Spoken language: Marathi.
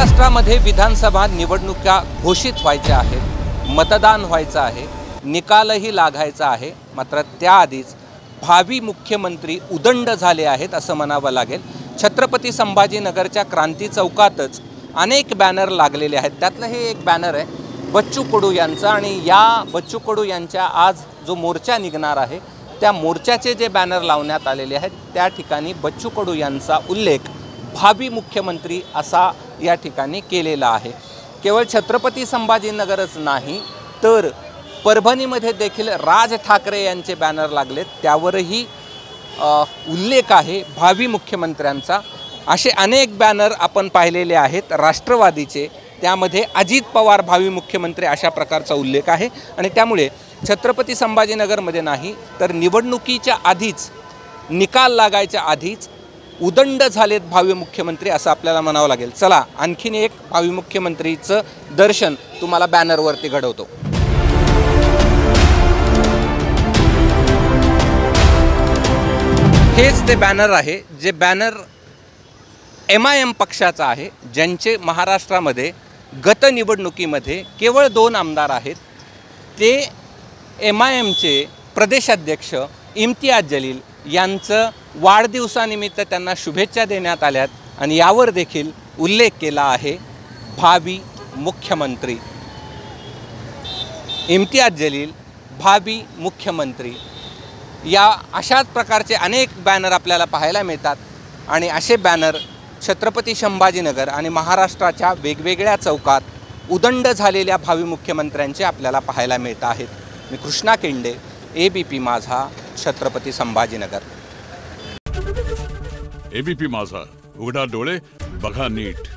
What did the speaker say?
महाराष्ट्रामध्ये विधानसभा निवडणुका घोषित व्हायच्या आहेत, मतदान व्हायचं आहे, निकालही लागायचा आहे। मात्र त्याआधीच भावी मुख्यमंत्री उदंड झाले आहेत असं म्हणावं लागेल। छत्रपती संभाजीनगरच्या क्रांती चौकातच अनेक बॅनर लागलेले आहेत। त्यातलं हे एक बॅनर आहे बच्चू कडू यांचा, आणि या बच्चू कडू यांच्या आज जो मोर्चा निघणार आहे त्या मोर्चाचे जे बॅनर लावण्यात आलेले आहेत त्या ठिकाणी बच्चू कडू यांचा उल्लेख भावी मुख्यमंत्री असा या ठिकाणी केलेला आहे। केवळ छत्रपती संभाजीनगरच नाही तर परभणीमध्ये देखील राज ठाकरे यांचे बॅनर लागलेत, त्यावरही उल्लेख आहे भावी मुख्यमंत्र्यांचा। असे अनेक बॅनर आपण पाहिलेले आहेत राष्ट्रवादीचे, त्यामध्ये अजित पवार भावी मुख्यमंत्री अशा प्रकारचा उल्लेख आहे। आणि त्यामुळे छत्रपती संभाजीनगरमध्ये नाही तर निवडणुकीच्या आधीच, निकाल लागायच्या आधीच उदंड झालेत भावी मुख्यमंत्री असं आपल्याला म्हणावं लागेल। चला आणखीन एक भावी मुख्यमंत्रीचं दर्शन तुम्हाला बॅनरवरती घडवतो। हेच ते बॅनर आहे जे बॅनर MIM पक्षाचा आहे, ज्यांचे महाराष्ट्रामध्ये गत निवडणुकीमध्ये केवळ 2 आमदार आहेत। ते MIMचे प्रदेशाध्यक्ष इम्तियाज जलील यांचं वाढदिवसानिमित्त त्यांना शुभेच्छा देण्यात आल्यात आणि यावर देखील उल्लेख केला आहे भावी मुख्यमंत्री। इम्तियाज जलील भावी मुख्यमंत्री, या अशाच प्रकारचे अनेक बॅनर आपल्याला पाहायला मिळतात। आणि असे बॅनर छत्रपती संभाजीनगर आणि महाराष्ट्राच्या वेगवेगळ्या चौकात उदंड झालेल्या भावी मुख्यमंत्र्यांचे आपल्याला पाहायला मिळत आहेत। मी कृष्णा केंडे, ABP माझा, छत्रपती संभाजीनगर। ABP माझा, उघडा डोळे बघा नीट।